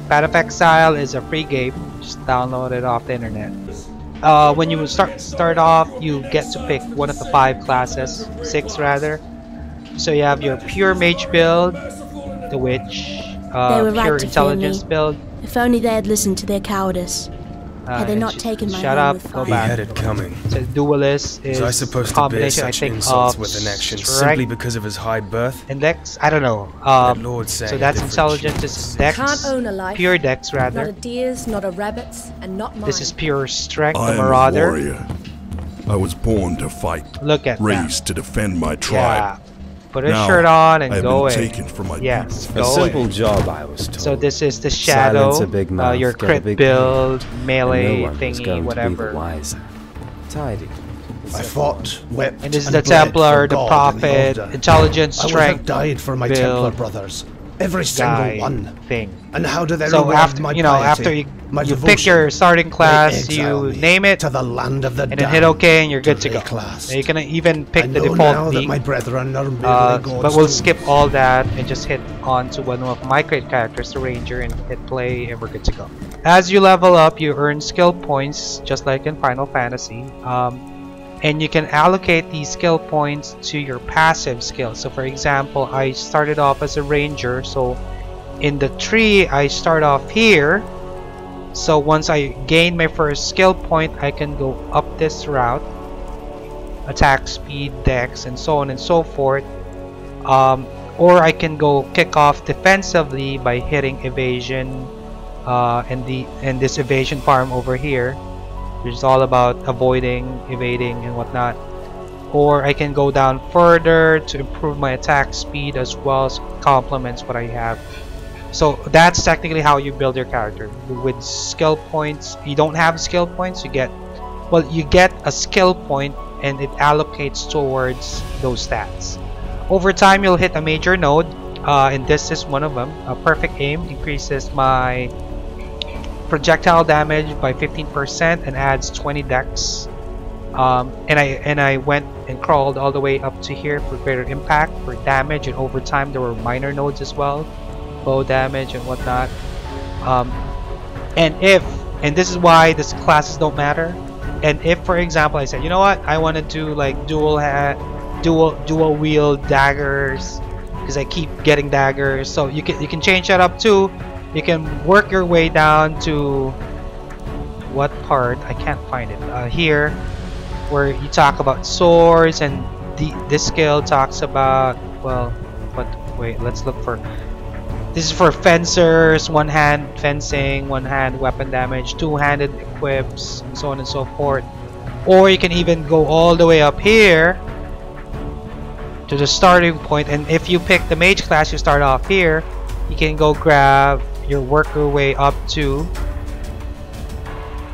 Path of Exile is a free game. Just download it off the internet. When you start off, you get to pick one of the 5 classes, 6 rather. So you have your pure mage build, the witch, pure intelligence build. If only they had listened to their cowardice. Had they not taken my hand with fire. He had it coming. So duelist is was I supposed to bear such insults with an action simply because of his high birth? Index? I don't know. So that's intelligence is dex. Can't own a life. Pure dex rather. Not a deer's, not a rabbit's, and not mine. This is pure strength. I The am marauder. a warrior. I was born to fight. Look at raised to defend my tribe. Yeah. Put a shirt on and go been away. taken from my Yes, people. A go simple away. job, I was told. So this is the shadow, Silence a big mouth, your get a crit big build, hand. melee No one was thingy, going whatever. To be the wiser. Tidy. I fought, wept, And this is and the bled Templar, for the God Prophet, and the Order. intelligence, I would have strength, died for my build, Templar brothers, every single guy one. thing. And how do they So reward after my after piety, my you pick devotion? your starting They class, exile you me name it, to the land of the and then hit OK, and you're good to go. class. Now you can even pick I the know default now that league. my brethren are merely gods But we'll too. skip all that and just hit on to one of my great characters, the Ranger, and hit play, and we're good to go. As you level up, you earn skill points, just like in Final Fantasy. And you can allocate these skill points to your passive skills. So for example, I started off as a Ranger, so in the tree I start off here. So once I gain my first skill point, I can go up this route, attack speed, dex, and so on and so forth. Or I can go kick off defensively by hitting evasion and this evasion farm over here, which is all about avoiding, evading, and whatnot. Or I can go down further to improve my attack speed as well as complements what I have. So that's technically how you build your character. With skill points, you don't have skill points, you get a skill point and it allocates towards those stats. Over time you'll hit a major node, and this is one of them. A perfect aim increases my projectile damage by 15% and adds 20 dex. And I went and crawled all the way up to here for greater impact, for damage, and over time there were minor nodes as well, bow damage and whatnot. And this is why these classes don't matter. And if, for example, I said, you know what, I want to do like dual wield daggers because I keep getting daggers, so you can change that up too. You can work your way down to what part? I can't find it. Here, where you talk about swords, and this skill talks about, well, but wait, let's look for. This is for fencers, one-hand fencing, one-hand weapon damage, two-handed equips, and so on and so forth. Or you can even go all the way up here to the starting point, and if you pick the mage class, you start off here, you can go grab work your way up to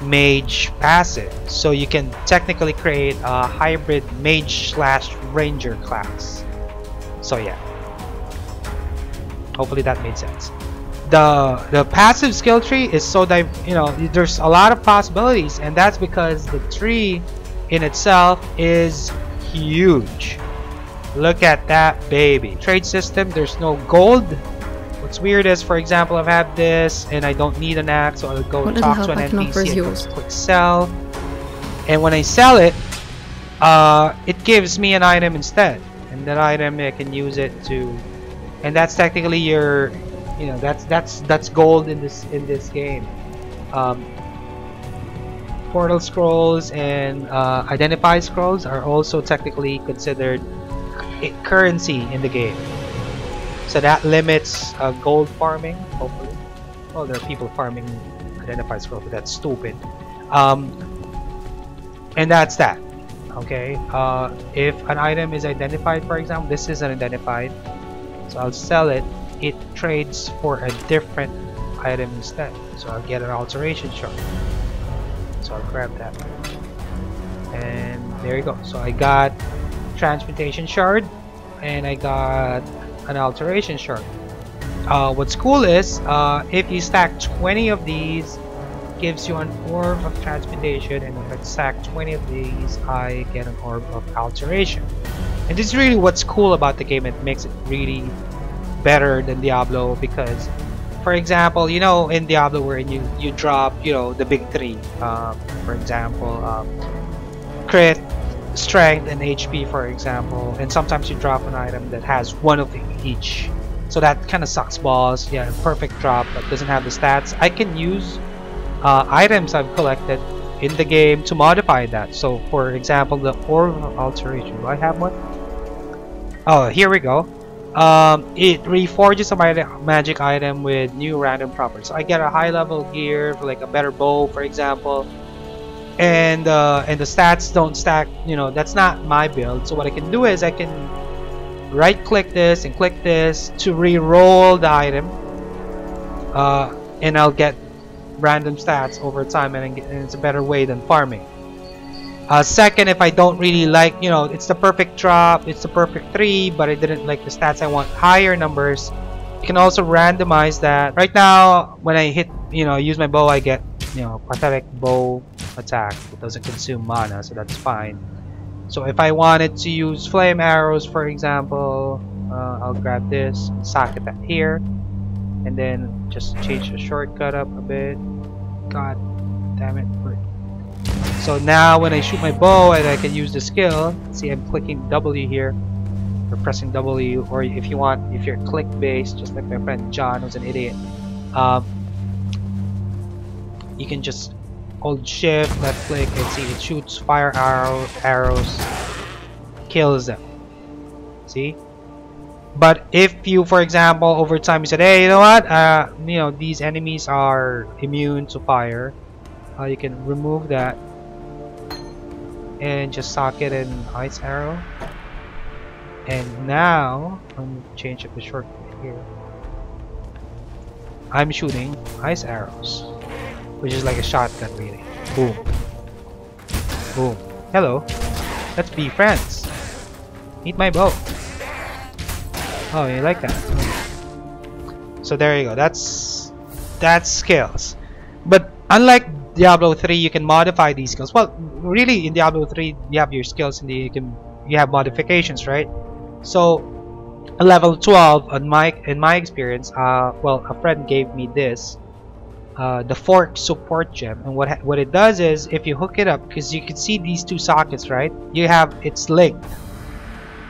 mage passive. So you can technically create a hybrid mage / ranger class. So yeah. Hopefully that made sense. The passive skill tree is so there's a lot of possibilities, and that's because the tree in itself is huge. Look at that baby. Trade system, there's no gold. What's weird is, for example, I've had this and I don't need an axe, so I'll go talk to an NPC and click sell. And when I sell it, it gives me an item instead, and that item I can use it to. And that's technically your, that's gold in this game. Portal scrolls and identify scrolls are also technically considered currency in the game. So that limits gold farming, hopefully. Well, there are people farming identify scrolls, but that's stupid. And that's that. Okay. If an item is identified, for example, this is an identified. So I'll sell it. It trades for a different item instead. So I'll get an alteration shard. So I'll grab that. And there you go. So I got transmutation shard and I got an alteration shard. What's cool is if you stack 20 of these, gives you an orb of transmutation, and if I stack 20 of these, I get an orb of alteration. And this is really what's cool about the game. It makes it really better than Diablo, because for example, you know, in Diablo where you drop, you know, the big three. For example, crit, strength, and HP, for example. And sometimes you drop an item that has one of each. So that kind of sucks balls. Yeah, perfect drop, but doesn't have the stats. I can use items I've collected in the game to modify that. So, for example, the Orb of Alteration. Do I have one? Oh, here we go. It reforges a magic item with new random properties. So I get a high level gear, like a better bow, for example, and the stats don't stack. You know, that's not my build. So what I can do is I can right click this and click this to re-roll the item, and I'll get random stats over time, and it's a better way than farming. Second, if I don't really like, you know, it's the perfect drop, it's the perfect 3, but I didn't like the stats, I want higher numbers, you can also randomize that. Right now, when I hit, you know, use my bow, I get, you know, pathetic bow attack. It doesn't consume mana, so that's fine. So if I wanted to use flame arrows, for example, I'll grab this and socket that here, and then just change the shortcut up a bit. God damn it. So now when I shoot my bow and I can use the skill, see I'm clicking W here, or pressing W, or if you want, if you're click based, just like my friend John who's an idiot, you can just hold shift, left click, and see it shoots fire arrows, kills them. See? But if you, for example, over time you said, hey, you know what, you know, these enemies are immune to fire, you can remove that and just socket an ice arrow. And now I'm gonna change up the shortcut here. I'm shooting ice arrows, which is like a shotgun, really. Boom, boom. Hello, let's be friends. Meet my bow. Oh, you like that? So there you go. That's skills. But unlike Diablo 3, you can modify these skills. Well, really, in Diablo 3, you have your skills, and you have modifications, right? So, a level 12 in my experience, well, a friend gave me this, the Fork Support Gem, and what it does is, if you hook it up, because you can see these two sockets, right? You have its linked,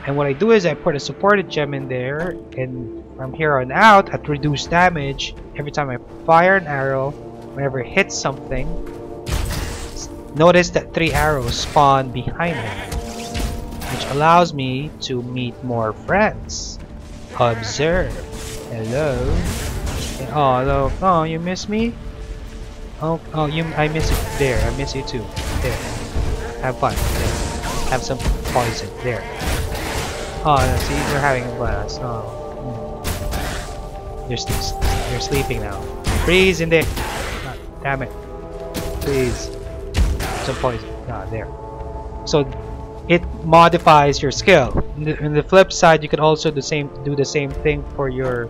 and what I do is I put a supported gem in there, and from here on out, at reduced damage, every time I fire an arrow, whenever it hits something, notice that 3 arrows spawn behind it, which allows me to meet more friends. Observe. Hello. Oh, hello. Oh, you miss me? Oh, I miss you. There, I miss you too. There. Have fun. There. Have some poison. There. Oh, see, they're having a blast. Oh. They're sleeping now. Freeze in there. God, damn it. Please. Some poison. Ah, there. So it modifies your skill. In the flip side, you can also do the same thing for your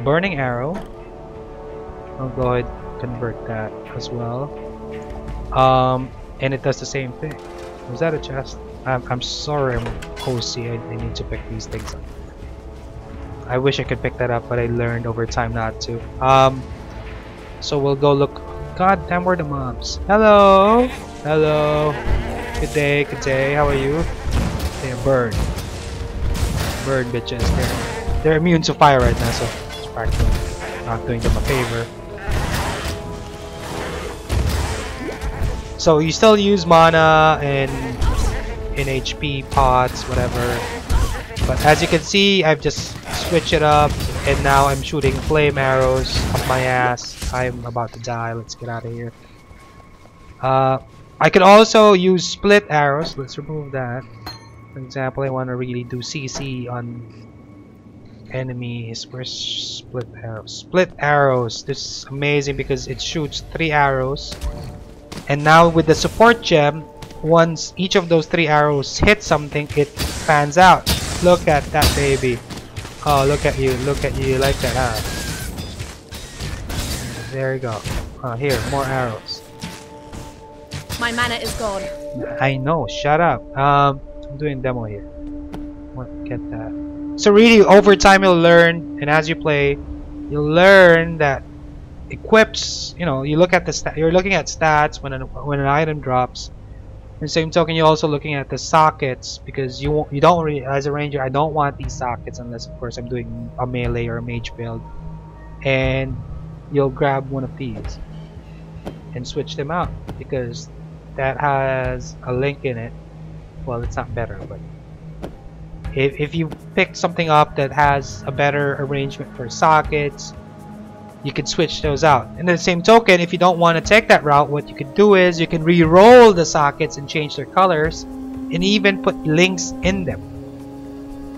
burning arrow. I'll go ahead and convert that as well. And it does the same thing. Was that a chest? I'm sorry, I'm OC. I need to pick these things up. I wish I could pick that up, but I learned over time not to. So we'll go look. God damn, where are the mobs? Hello, hello. Good day, good day. How are you? They're bird bitches. They're immune to fire right now, so it's practically not doing them a favor. So you still use mana and in HP pots, whatever. But as you can see, I've just switched it up, and now I'm shooting flame arrows up my ass. I'm about to die. Let's get out of here. I can also use split arrows. Let's remove that. For example, I want to really do CC on enemies. Where's split arrows? Split arrows. This is amazing because it shoots 3 arrows. And now with the support gem, once each of those 3 arrows hit something, it fans out. Look at that, baby. Oh, look at you. Look at you. You like that, huh? There you go. Here, more arrows. My mana is gone. I know. Shut up. I'm doing demo here. Get that. So really, over time you'll learn, and as you play, you'll learn that equips. You know, you look at the you're looking at stats when an item drops. In the same token, you're also looking at the sockets, because you don't really, as a ranger, I don't want these sockets unless of course I'm doing a melee or a mage build. And you'll grab one of these and switch them out, because that has a link in it. Well, it's not better, but if you pick something up that has a better arrangement for sockets, you can switch those out. And in the same token, if you don't want to take that route, what you can do is you can re-roll the sockets and change their colors, and even put links in them.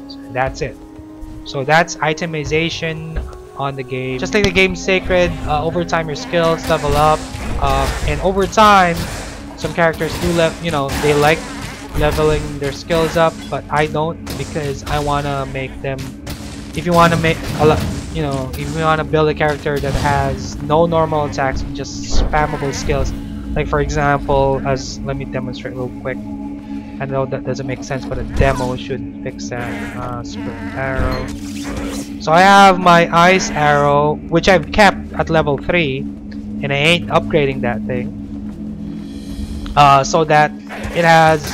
So that's it. So that's itemization on the game. Just like the game's sacred, over time your skills level up, and over time some characters do they like leveling their skills up, but I don't, because I want to make them, if you want to make a lot, if you want to build a character that has no normal attacks, just spammable skills, like for example, let me demonstrate real quick. I know that doesn't make sense, but a demo should fix that. Spirit arrow. So I have my ice arrow, which I've kept at level 3, and I ain't upgrading that thing. So that it has,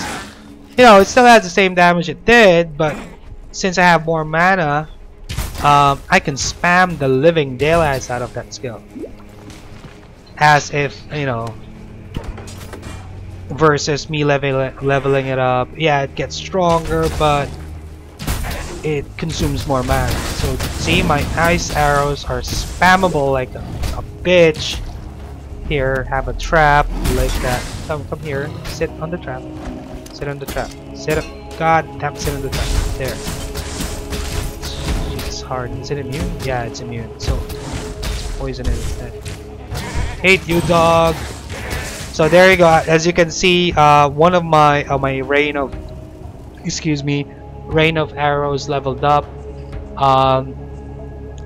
it still has the same damage it did, but since I have more mana, I can spam the living daylights out of that skill, as if, versus me leveling it up. Yeah, it gets stronger, but it consumes more mana. So see, my ice arrows are spammable like a bitch. Here, have a trap like that. Come here, sit on the trap. Sit on the trap. Sit up. God damn, sit on the trap. There. It's hard. Is it immune? Yeah, it's immune. So poison it instead. Hate you, dog. So there you go. As you can see, one of my rain of arrows leveled up.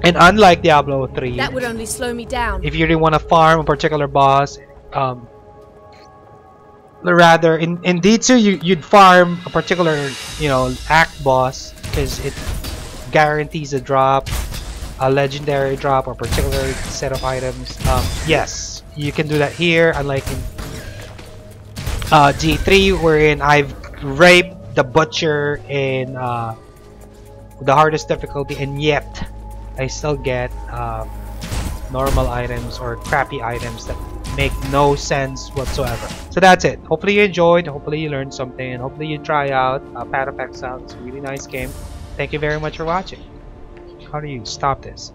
And unlike Diablo 3, that would only slow me down. If you really want to farm a particular boss, rather in D2 you'd farm a particular act boss, because it guarantees a drop, a legendary drop, or a particular set of items. Yes, you can do that here, unlike in G3, wherein I've raped the butcher in the hardest difficulty, and yet I still get normal items or crappy items that make no sense whatsoever. So that's it. Hopefully you enjoyed, hopefully you learned something, and hopefully you try out Path of Exile. It's a really nice game. Thank you very much for watching. How do you stop this?